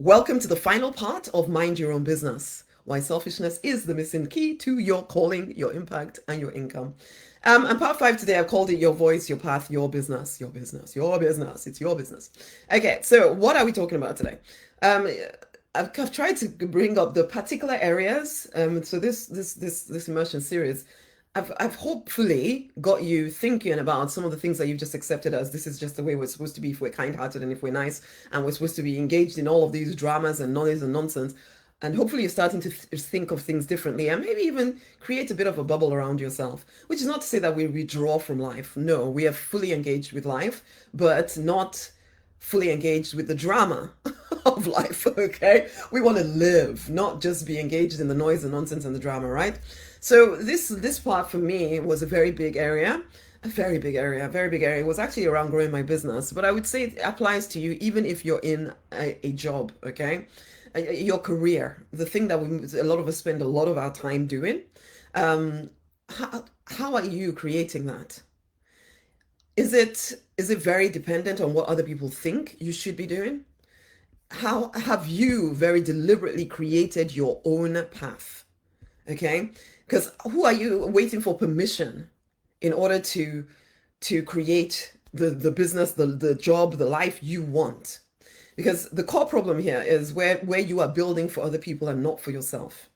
Welcome to the final part of Mind Your Own Business. Why selfishness is the missing key to your calling, your impact, and your income. And part five today, I've called it Your Voice, Your Path, Your Business, Your Business, Your Business. It's your business. Okay, so what are we talking about today? Um, I've tried to bring up the particular areas. So this immersion series, I've hopefully got you thinking about some of the things that you've just accepted as this is just the way we're supposed to be if we're kind-hearted and if we're nice and we're supposed to be engaged in all of these dramas and noise and nonsense. And hopefully you're starting to think of things differently and maybe even create a bit of a bubble around yourself, which is not to say that we withdraw from life. No, we are fully engaged with life, but not fully engaged with the drama of life, okay? We want to live, not just be engaged in the noise and nonsense and the drama, right? So this part for me was a very big area, a very big area, a very big area. It was actually around growing my business, but I would say it applies to you even if you're in a job, okay? Your career, the thing that a lot of us spend a lot of our time doing. Um, how are you creating that? Is it very dependent on what other people think you should be doing? How have you very deliberately created your own path? Okay, because who are you waiting for permission in order to create the business, the job, the life you want? Because the core problem here is where you are building for other people and not for yourself.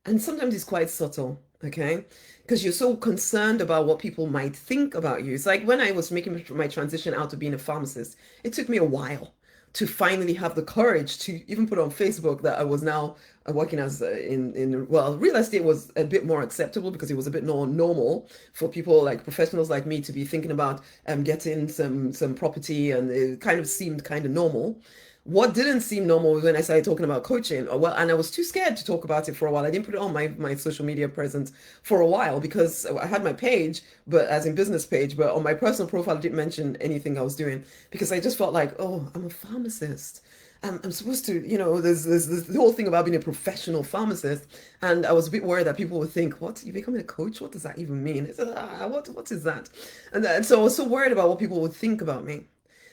And sometimes it's quite subtle, okay? Because you're so concerned about what people might think about you. It's like when I was making my transition out to being a pharmacist, it took me a while to finally have the courage to even put on Facebook that I was now working as in well, real estate was a bit more acceptable because it was a bit more normal for people like professionals like me to be thinking about getting some property, and it kind of seemed kind of normal. What didn't seem normal was when I started talking about coaching. Well, and I was too scared to talk about it for a while. I didn't put it on my social media presence for a while because I had my page, but as in business page, but on my personal profile, I didn't mention anything I was doing because I just felt like, oh, I'm a pharmacist. I'm supposed to, there's the whole thing about being a professional pharmacist. And I was a bit worried that people would think, what, you becoming a coach? What does that even mean? I said, what is that? And so I was so worried about what people would think about me.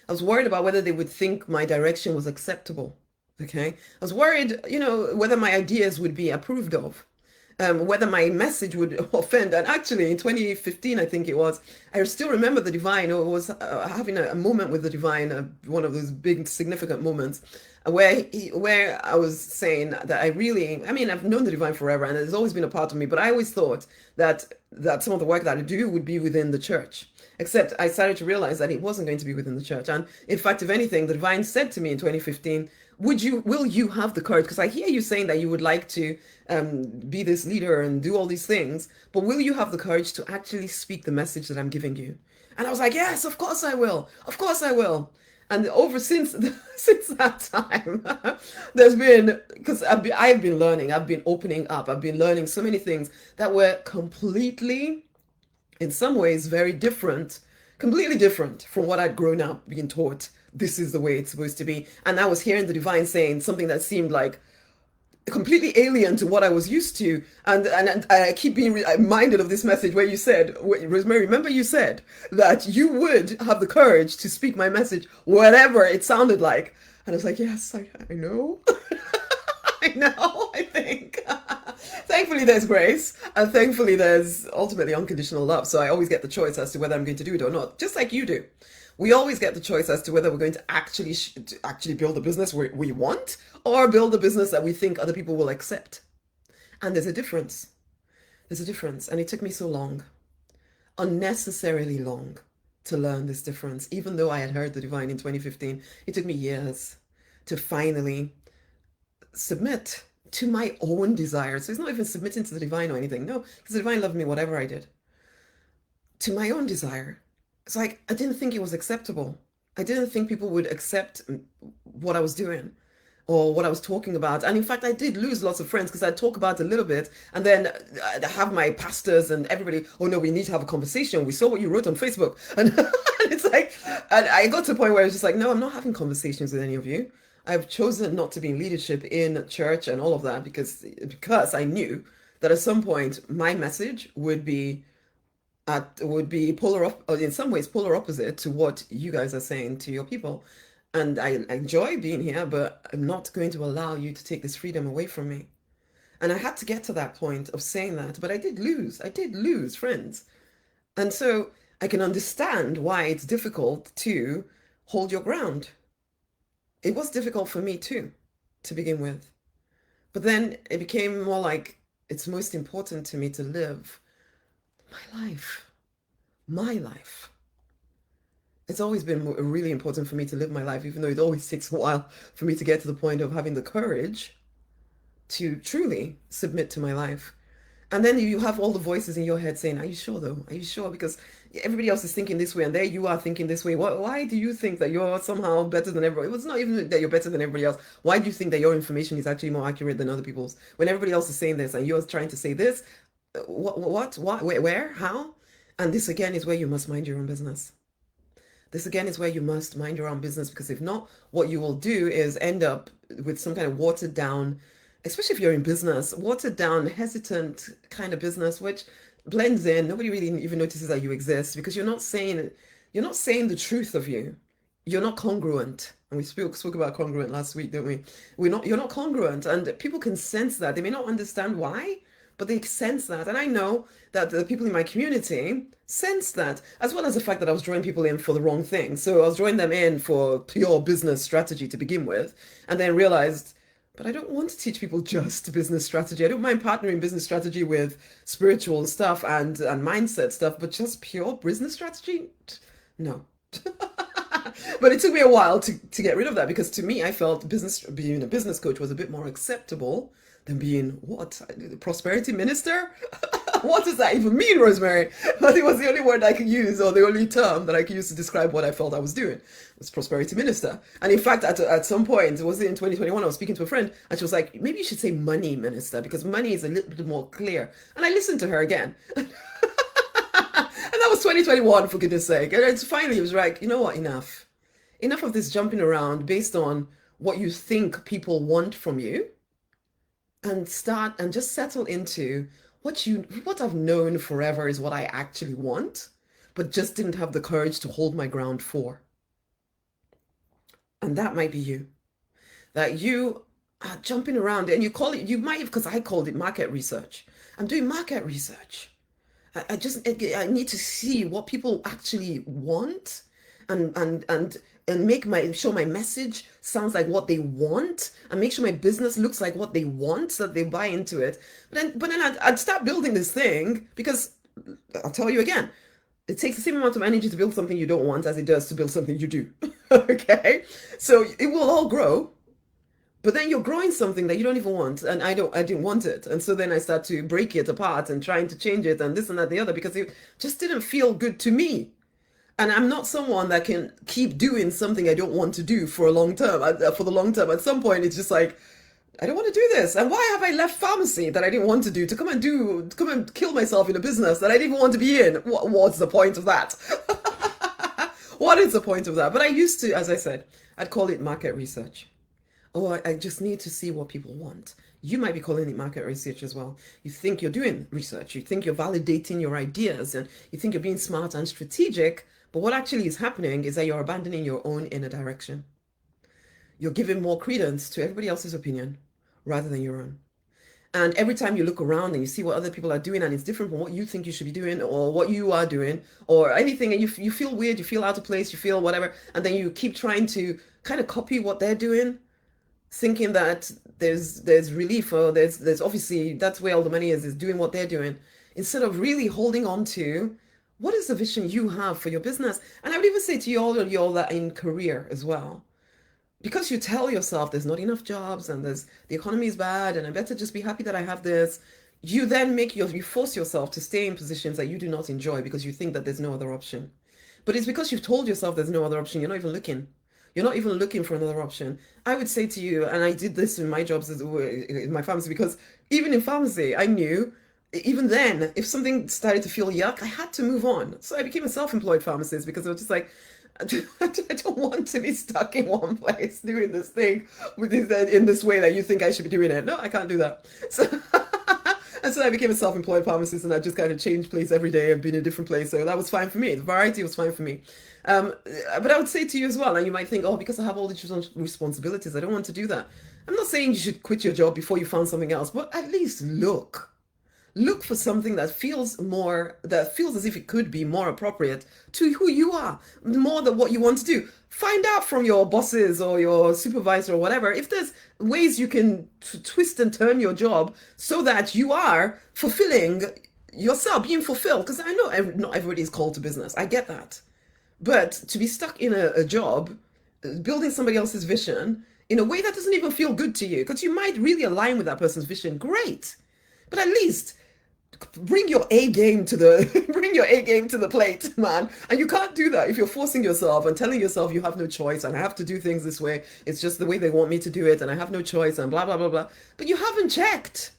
I was worried about whether they would think my direction was acceptable. Okay. I was worried, whether my ideas would be approved of, whether my message would offend. And actually, in 2015, I think it was, I still remember the divine. I was having a moment with the divine, one of those big, significant moments where I was saying that I mean, I've known the divine forever and it's always been a part of me, but I always thought that some of the work that I do would be within the church. Except I started to realize that it wasn't going to be within the church. And in fact, if anything, the divine said to me in 2015, will you have the courage? Because I hear you saying that you would like to be this leader and do all these things, but will you have the courage to actually speak the message that I'm giving you? And I was like, yes, of course I will. Of course I will. And over since since that time, there's been because I've been learning, I've been opening up, I've been learning so many things that were completely, in some ways, very different, completely different from what I'd grown up being taught. This is the way it's supposed to be. And I was hearing the divine saying something that seemed like completely alien to what I was used to. And I keep being reminded of this message where you said, Rosemary, remember you said that you would have the courage to speak my message, whatever it sounded like. And I was like, yes, I know. I know, I think. Thankfully, there's grace, and thankfully, there's ultimately unconditional love. So I always get the choice as to whether I'm going to do it or not, just like you do. We always get the choice as to whether we're going to actually build a business we want or build a business that we think other people will accept. And there's a difference. There's a difference. And it took me so long, unnecessarily long, to learn this difference. Even though I had heard the divine in 2015, it took me years to finally submit to my own desires. So it's not even submitting to the divine or anything. No, because the divine loved me whatever I did. To my own desire. It's like I didn't think it was acceptable. I didn't think people would accept what I was doing or what I was talking about. And in fact, I did lose lots of friends because I'd talk about it a little bit and then I'd have my pastors and everybody, oh no, we need to have a conversation. We saw what you wrote on Facebook. And it's like, and I got to a point where I was just like, no, I'm not having conversations with any of you. I've chosen not to be in leadership in church and all of that because I knew that at some point my message would be polar in some ways polar opposite to what you guys are saying to your people. And I enjoy being here, but I'm not going to allow you to take this freedom away from me. And I had to get to that point of saying that, but I did lose. I did lose friends. And so I can understand why it's difficult to hold your ground. It was difficult for me too, to begin with. But then it became more like it's most important to me to live my life. My life. It's always been really important for me to live my life, even though it always takes a while for me to get to the point of having the courage to truly submit to my life. And then you have all the voices in your head saying, are you sure though? Are you sure? Because everybody else is thinking this way and there you are thinking this way. Why do you think that you're somehow better than everybody? It's not even that you're better than everybody else. Why do you think that your information is actually more accurate than other people's? When everybody else is saying this and you're trying to say this, what, where, how? And this again is where you must mind your own business. This again is where you must mind your own business, because if not, what you will do is end up with some kind of watered down, especially if you're in business, watered down, hesitant kind of business, which blends in. Nobody really even notices that you exist because you're not saying the truth of you. You're not congruent. And we spoke about congruent last week, didn't we? You're not congruent, and people can sense that. They may not understand why, but they sense that. And I know that the people in my community sense that, as well as the fact that I was drawing people in for the wrong thing. So I was drawing them in for pure business strategy to begin with, and then realized, but I don't want to teach people just business strategy. I don't mind partnering business strategy with spiritual stuff and mindset stuff, but just pure business strategy? No. But it took me a while to get rid of that, because to me, I felt being a business coach was a bit more acceptable than being what? Prosperity minister? What does that even mean, Rosemary? But it was the only word I could use, or the only term that I could use to describe what I felt I was doing, was prosperity minister. And in fact, at some point, it was in 2021, I was speaking to a friend, and she was like, maybe you should say money minister, because money is a little bit more clear. And I listened to her again. And that was 2021, for goodness sake. And it's finally, it was like, you know what, enough. Enough of this jumping around based on what you think people want from you, and start and just settle into what I've known forever is what I actually want, but just didn't have the courage to hold my ground for. And that might be you. That you are jumping around and you might have, because I called it market research. I'm doing market research. I need to see what people actually want, and make sure my message sounds like what they want, and make sure my business looks like what they want, so that they buy into it. But then I'd start building this thing, because I'll tell you again, it takes the same amount of energy to build something you don't want as it does to build something you do. Okay, so it will all grow. But then you're growing something that you don't even want, and I didn't want it. And so then I start to break it apart and trying to change it and this and that, the other, because it just didn't feel good to me. And I'm not someone that can keep doing something I don't want to do for a long term, for the long term. At some point, it's just like, I don't want to do this. And why have I left pharmacy that I didn't want to do to come and kill myself in a business that I didn't even want to be in? What's the point of that? What is the point of that? But I used to, as I said, I'd call it market research. Oh, I just need to see what people want. You might be calling it market research as well. You think you're doing research. You think you're validating your ideas, and you think you're being smart and strategic. But what actually is happening is that you're abandoning your own inner direction. You're giving more credence to everybody else's opinion rather than your own. And every time you look around and you see what other people are doing, and it's different from what you think you should be doing or what you are doing or anything, and you feel weird, you feel out of place, you feel whatever, and then you keep trying to kind of copy what they're doing, thinking that there's relief, or there's obviously that's where all the money is doing what they're doing, instead of really holding on to what is the vision you have for your business. And I would even say to you all that in career as well, because you tell yourself there's not enough jobs and the economy is bad and I better just be happy that I have this, you then you force yourself to stay in positions that you do not enjoy because you think that there's no other option. But it's because you've told yourself there's no other option. You're not even looking. You're not even looking for another option. I would say to you, and I did this in my jobs in my pharmacy, because even in pharmacy, I knew, even then, if something started to feel yuck, I had to move on. So I became a self-employed pharmacist, because I was just like, I don't want to be stuck in one place doing this thing in this way that you think I should be doing it. No, I can't do that. So And so I became a self-employed pharmacist, and I just kind of changed place every day. I've been in a different place, so that was fine for me. The variety was fine for me. Um, but I would say to you as well, and you might think, oh, because I have all these responsibilities, I don't want to do that. I'm not saying you should quit your job before you found something else, but at least look for something that feels as if it could be more appropriate to who you are, more than what you want to do. Find out from your bosses or your supervisor or whatever if there's ways you can twist and turn your job so that you are fulfilling yourself, being fulfilled. Because I know not everybody is called to business, I get that. But to be stuck in a job, building somebody else's vision in a way that doesn't even feel good to you, because you might really align with that person's vision, great. But at least bring your A game to the bring your A game to the plate, man. And you can't do that if you're forcing yourself and telling yourself you have no choice and I have to do things this way. It's just the way they want me to do it, and I have no choice, and blah blah blah blah. But you haven't checked.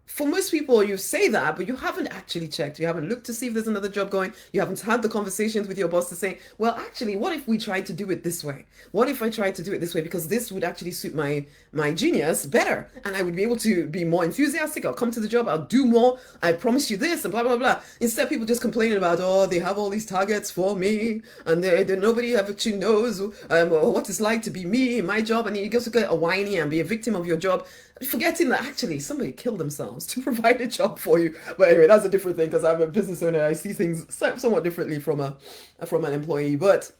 For most people, you say that, but you haven't actually checked. You haven't looked to see if there's another job going. You haven't had the conversations with your boss to say, well, actually, what if we tried to do it this way? What if I tried to do it this way? Because this would actually suit my genius better. And I would be able to be more enthusiastic. I'll come to the job. I'll do more. I promise you this, and blah, blah, blah. Instead, people just complaining about, oh, they have all these targets for me. And nobody actually knows what it's like to be me in my job. And you just get a whiny and be a victim of your job, forgetting that actually somebody killed themselves to provide a job for you. But anyway, that's a different thing, because I'm a business owner. I see things somewhat differently from an employee. But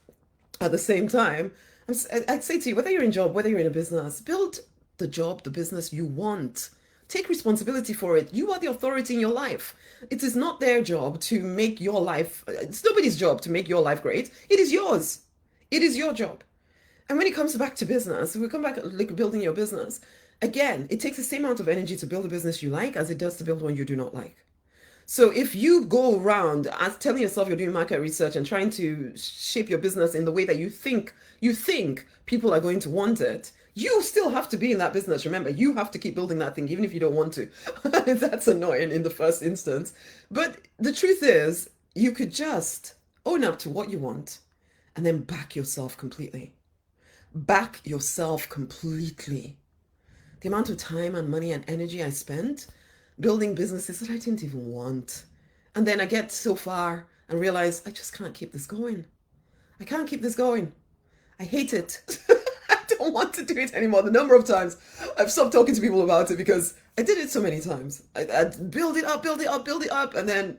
at the same time, I'd say to you, whether you're in job, whether you're in a business, build the job, the business you want. Take responsibility for it. You are the authority in your life. It is not their job to make your life, it's nobody's job to make your life great. It is yours. It is your job. And when it comes back to business, we come back like building your business. Again, it takes the same amount of energy to build a business you like as it does to build one you do not like. So if you go around as telling yourself you're doing market research and trying to shape your business in the way that you think people are going to want it, you still have to be in that business. Remember, you have to keep building that thing, even if you don't want to. That's annoying in the first instance. But the truth is, you could just own up to what you want and then back yourself completely. Back yourself completely. The amount of time and money and energy I spent building businesses that I didn't even want. And then I get so far and realize I just can't keep this going. I can't keep this going. I hate it. I don't want to do it anymore. The number of times I've stopped talking to people about it because I did it so many times. I'd build it up, build it up, build it up, and then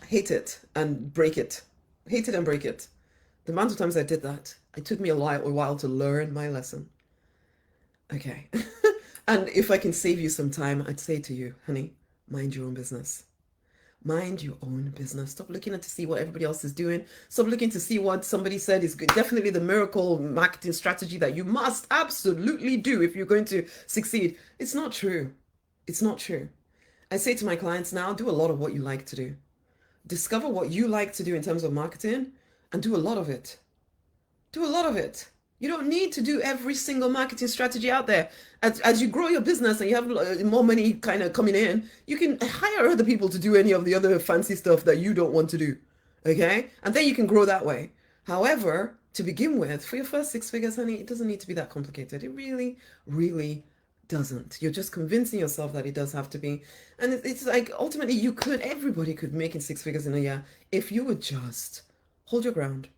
hate it and break it. Hate it and break it. The amount of times I did that, it took me a while to learn my lesson. Okay. And if I can save you some time, I'd say to you, honey, mind your own business. Mind your own business. Stop looking to see what everybody else is doing. Stop looking to see what somebody said is good. Definitely the miracle marketing strategy that you must absolutely do if you're going to succeed. It's not true. It's not true. I say to my clients now, do a lot of what you like to do. Discover what you like to do in terms of marketing and do a lot of it. Do a lot of it. You don't need to do every single marketing strategy out there. As you grow your business and you have more money kind of coming in, you can hire other people to do any of the other fancy stuff that you don't want to do. Okay? And then you can grow that way. However, to begin with, for your first 6 figures, honey, it doesn't need to be that complicated. It really, really doesn't. You're just convincing yourself that it does have to be. And it's like, ultimately, everybody could make it 6 figures in a year if you would just hold your ground.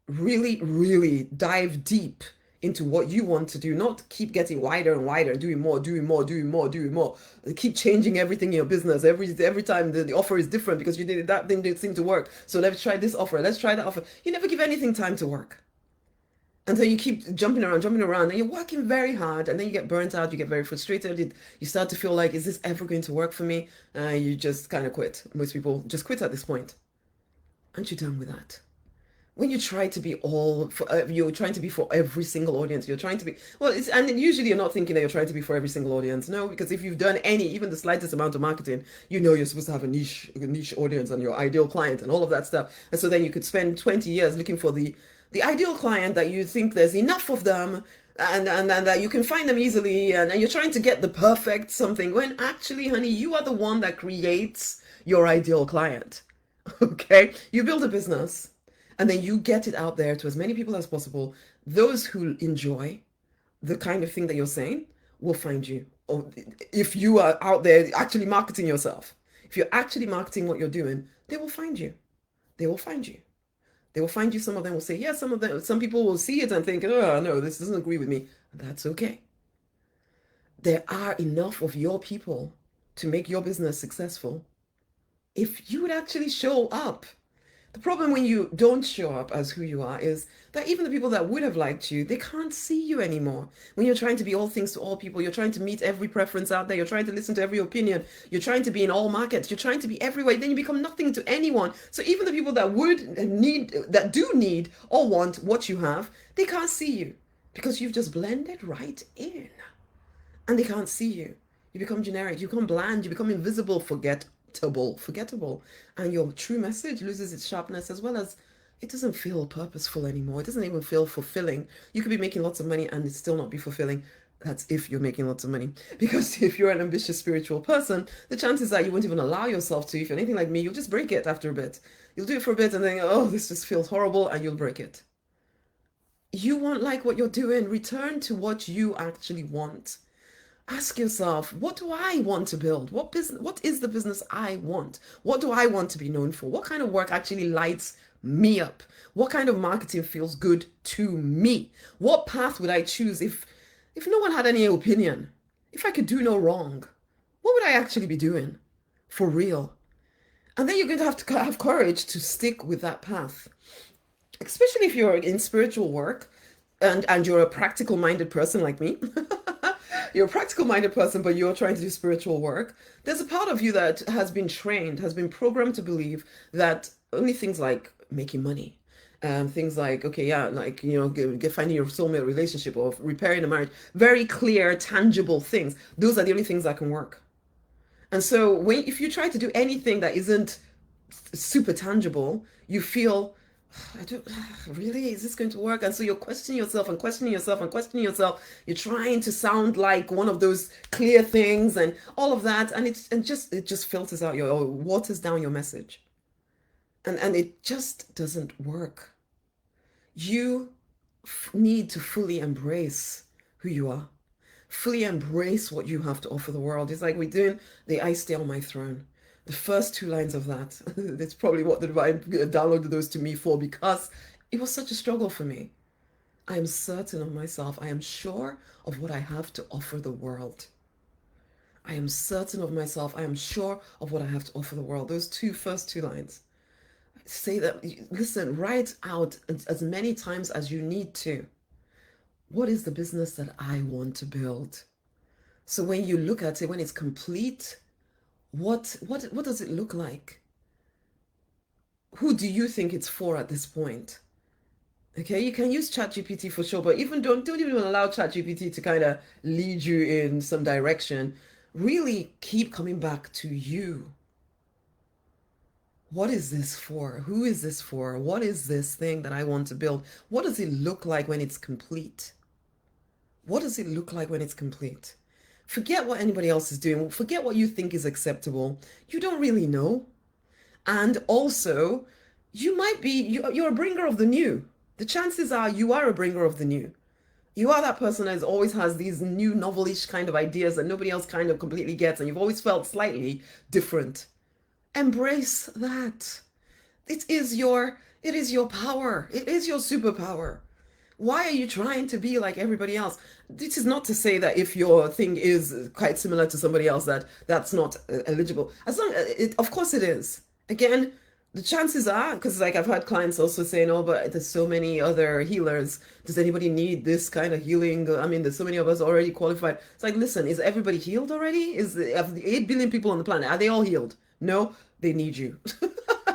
Really, really dive deep into what you want to do, not keep getting wider and wider, doing more, doing more, doing more, doing more. Keep changing everything in your business. Every time the offer is different because you did that thing didn't seem to work. So let's try this offer. Let's try that offer. You never give anything time to work. And so you keep jumping around, and you're working very hard, and then you get burnt out, you get very frustrated, you start to feel like, is this ever going to work for me? You just kind of quit. Most people just quit at this point. Aren't you done with that? When you try to be you're trying to be for every single audience. You're trying to be, and usually you're not thinking that you're trying to be for every single audience. No, because if you've done even the slightest amount of marketing, you're supposed to have a niche audience and your ideal client and all of that stuff. And so then you could spend 20 years looking for the ideal client that you think there's enough of them and that you can find them easily. And you're trying to get the perfect something when actually, honey, you are the one that creates your ideal client. Okay? You build a business. And then you get it out there to as many people as possible. Those who enjoy the kind of thing that you're saying will find you. Or if you are out there actually marketing yourself, if you're actually marketing what you're doing, they will find you. They will find you. They will find you. Some of them will say, yes, some of them, some people will see it and think, oh, no, this doesn't agree with me. That's okay. There are enough of your people to make your business successful if you would actually show up. The problem when you don't show up as who you are is that even the people that would have liked you, they can't see you anymore. When you're trying to be all things to all people, you're trying to meet every preference out there, you're trying to listen to every opinion, you're trying to be in all markets, you're trying to be everywhere, then you become nothing to anyone. So even the people that would need, that do need or want what you have, they can't see you because you've just blended right in and they can't see you. You become generic, you become bland, you become invisible, forgettable, and your true message loses its sharpness, as well as it doesn't feel purposeful anymore. It doesn't even feel fulfilling. You could be making lots of money and it still not be fulfilling. That's if you're making lots of money. Because if you're an ambitious spiritual person, the chances are you won't even allow yourself to. If you're anything like me, you'll just break it after a bit. You'll do it for a bit and then, oh, this just feels horrible, and you'll break it. You won't like what you're doing. Return to what you actually want. Ask yourself, what do I want to build? What is the business I want? What do I want to be known for? What kind of work actually lights me up? What kind of marketing feels good to me? What path would I choose if no one had any opinion? If I could do no wrong, what would I actually be doing? For real. And then you're going to have courage to stick with that path. Especially if you're in spiritual work and you're a practical minded person like me. You're a practical minded person, but you're trying to do spiritual work. There's a part of you that has been trained, has been programmed to believe that only things like making money, things like, okay, yeah, like, finding your soulmate relationship or repairing a marriage, very clear, tangible things. Those are the only things that can work. And so if you try to do anything that isn't super tangible, you feel, I don't really, is this going to work? And so you're questioning yourself and questioning yourself and questioning yourself. You're trying to sound like one of those clear things and all of that, and it just filters out or waters down your message. And it just doesn't work. You need to fully embrace who you are. Fully embrace what you have to offer the world. It's like we're doing the I Stay on My Throne. The first two lines of that, that's probably what the divine downloaded those to me for, because it was such a struggle for me. I am certain of myself. I am sure of what I have to offer the world. I am certain of myself. I am sure of what I have to offer the world. Those first two lines. Say that, listen, write out as many times as you need to. What is the business that I want to build? So when you look at it, when it's complete, what does it look like? Who do you think it's for at this point? Okay, you can use ChatGPT for sure, but even don't even allow ChatGPT to kind of lead you in some direction. Really keep coming back to you. What is this for? Who is this for? What is this thing that I want to build? What does it look like when it's complete? What does it look like when it's complete? Forget what anybody else is doing. Forget what you think is acceptable. You don't really know. And also, you're a bringer of the new. The chances are you are a bringer of the new. You are that person that always has these new novelish kind of ideas that nobody else kind of completely gets, and you've always felt slightly different. Embrace that. It is your power. It is your superpower. Why are you trying to be like everybody else? This is not to say that if your thing is quite similar to somebody else that's not eligible. Of course it is. Again, the chances are, because like I've had clients also saying, oh, but there's so many other healers. Does anybody need this kind of healing? I mean, there's so many of us already qualified. It's like, listen, is everybody healed already? Of the 8 billion people on the planet, are they all healed? No, they need you.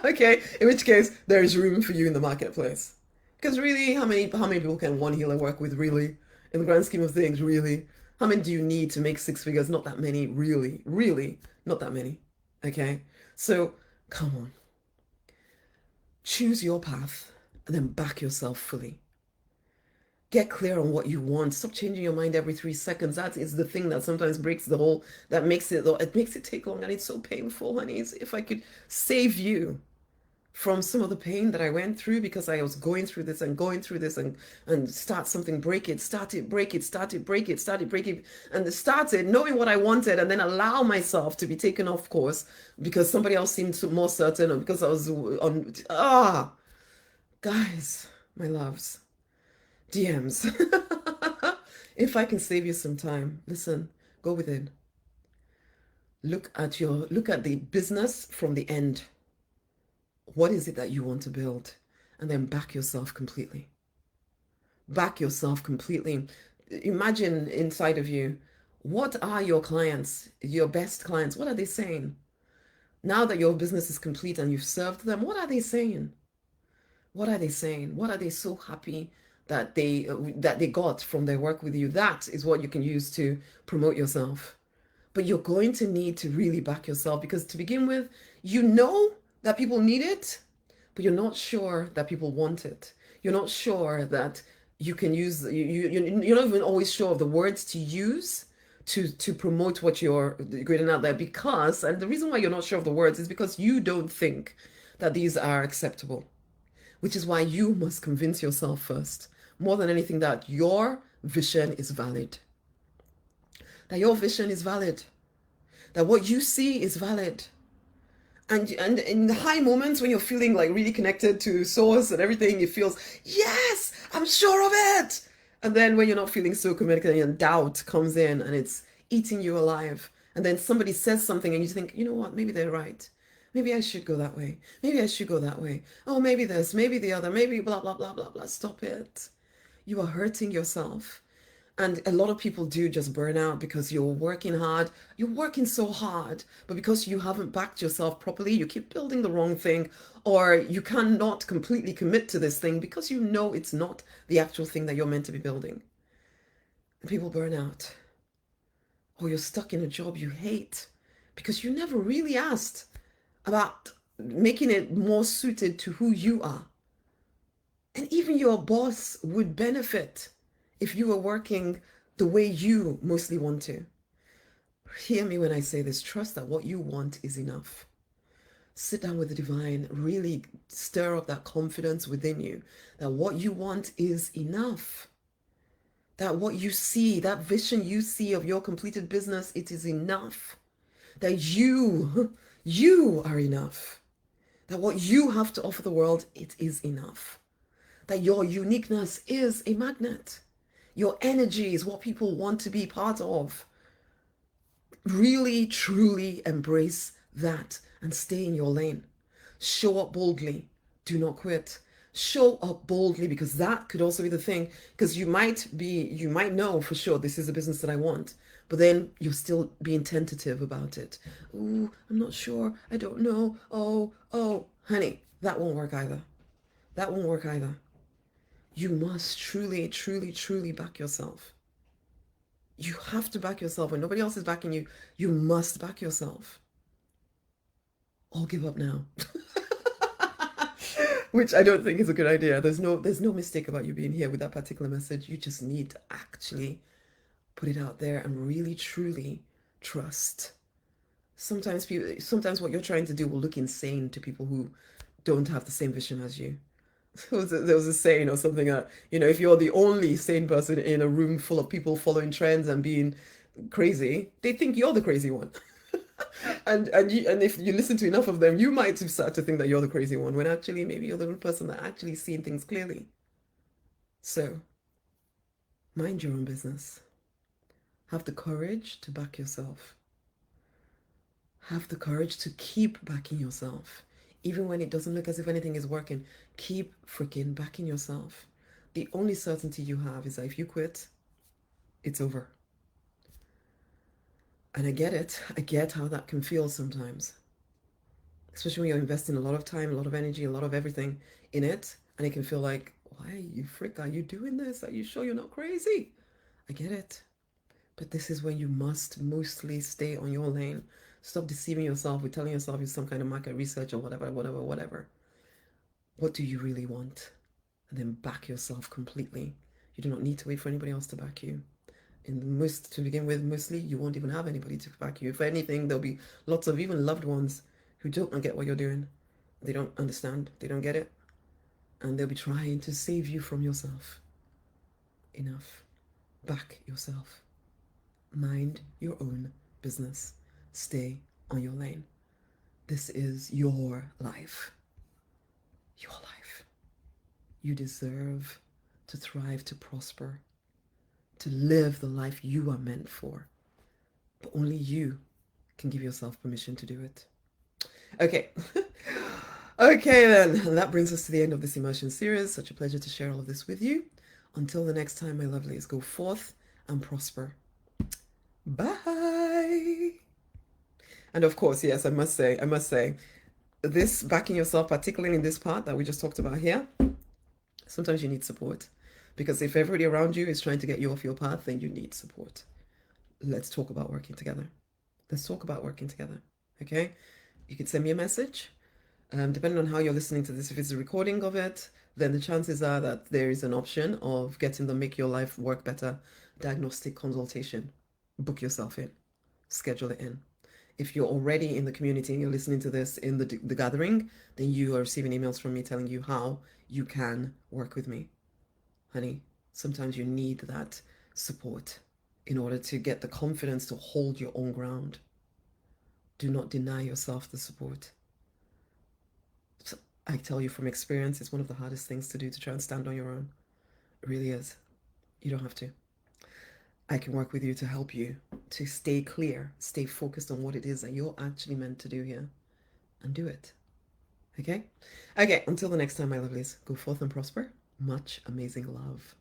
Okay, in which case there is room for you in the marketplace. Because really, how many people can one healer work with, really? In the grand scheme of things, really? How many do you need to make 6 figures? Not that many, really. Really, not that many. Okay? So, come on. Choose your path and then back yourself fully. Get clear on what you want. Stop changing your mind every 3 seconds. That is the thing that sometimes breaks that makes it take long, and it's so painful, honey. If I could save you from some of the pain that I went through because I was going through this and going through this and start something, break it, start it, break it, start it, break it, start it, break it, and started knowing what I wanted and then allow myself to be taken off course because somebody else seemed more certain or because I was on, guys, my loves, DMs. If I can save you some time, listen, go within. Look at the business from the end. What is it that you want to build? And then back yourself completely. Back yourself completely. Imagine inside of you, what are your clients, your best clients? What are they saying? Now that your business is complete and you've served them, what are they saying? What are they saying? What are they so happy that they got from their work with you? That is what you can use to promote yourself. But you're going to need to really back yourself because to begin with, you know that people need it, but you're not sure that people want it. You're not sure that you can use, you're not even always sure of the words to use to promote what you're creating out there because, and the reason why you're not sure of the words is because you don't think that these are acceptable, which is why you must convince yourself first, more than anything, that your vision is valid. That your vision is valid. That what you see is valid. And in the high moments when you're feeling like really connected to source and everything, it feels, yes, I'm sure of it. And then when you're not feeling so committed and doubt comes in and it's eating you alive. And then somebody says something and you think, you know what, maybe they're right. Maybe I should go that way. Maybe I should go that way. Oh, maybe this, maybe the other, maybe blah, blah, blah, blah, blah. Stop it. You are hurting yourself. And a lot of people do just burn out because you're working hard. You're working so hard, but because you haven't backed yourself properly, you keep building the wrong thing, or you cannot completely commit to this thing because you know it's not the actual thing that you're meant to be building. And people burn out. Or you're stuck in a job you hate because you never really asked about making it more suited to who you are. And even your boss would benefit if you were working the way you mostly want to. Hear me when I say this. Trust that what you want is enough. Sit down with the divine. Really stir up that confidence within you that what you want is enough. That what you see, that vision you see of your completed business, it is enough. That you are enough. That what you have to offer the world, it is enough. That your uniqueness is a magnet. Your energy is what people want to be part of. Really, truly embrace that and stay in your lane. Show up boldly. Do not quit. Show up boldly because that could also be the thing. Because you might know for sure this is a business that I want, but then you're still being tentative about it. Ooh, I'm not sure. I don't know. Oh, honey, that won't work either. That won't work either. You must truly, truly, truly back yourself. You have to back yourself. When nobody else is backing you, you must back yourself. I'll give up now. Which I don't think is a good idea. There's no mistake about you being here with that particular message. You just need to actually put it out there and really, truly trust. Sometimes what you're trying to do will look insane to people who don't have the same vision as you. There was a saying or something that, if you're the only sane person in a room full of people following trends and being crazy, they think you're the crazy one. and if you listen to enough of them, you might start to think that you're the crazy one when actually maybe you're the person that actually seeing things clearly. So, mind your own business. Have the courage to back yourself. Have the courage to keep backing yourself. Even when it doesn't look as if anything is working, keep freaking backing yourself. The only certainty you have is that if you quit, it's over. And I get it. I get how that can feel sometimes. Especially when you're investing a lot of time, a lot of energy, a lot of everything in it. And it can feel like, why, you freak, are you doing this? Are you sure you're not crazy? I get it. But this is when you must mostly stay on your lane. Stop deceiving yourself with telling yourself you're some kind of market research or whatever. What do you really want? And then back yourself completely. You do not need to wait for anybody else to back you. To begin with, mostly you won't even have anybody to back you. If anything, there'll be lots of even loved ones who don't get what you're doing. They don't understand. They don't get it. And they'll be trying to save you from yourself. Enough. Back yourself. Mind your own business. Stay on your lane. This is your life. Your life. You deserve to thrive, to prosper, to live the life you are meant for. But only you can give yourself permission to do it. Okay. Okay, then. That brings us to the end of this immersion series. Such a pleasure to share all of this with you. Until the next time, my lovelies, go forth and prosper. Bye. And of course, yes, I must say, this backing yourself, particularly in this part that we just talked about here, sometimes you need support. Because if everybody around you is trying to get you off your path, then you need support. Let's talk about working together. Let's talk about working together. Okay? You can send me a message. Depending on how you're listening to this, if it's a recording of it, then the chances are that there is an option of getting the Make Your Life Work Better diagnostic consultation. Book yourself in. Schedule it in. If you're already in the community and you're listening to this in the gathering, then you are receiving emails from me telling you how you can work with me. Honey, sometimes you need that support in order to get the confidence to hold your own ground. Do not deny yourself the support. So I tell you from experience, it's one of the hardest things to do, to try and stand on your own. It really is. You don't have to. I can work with you to help you to stay clear, stay focused on what it is that you're actually meant to do here, and do it. Okay? Okay, until the next time, my lovelies, go forth and prosper. Much amazing love.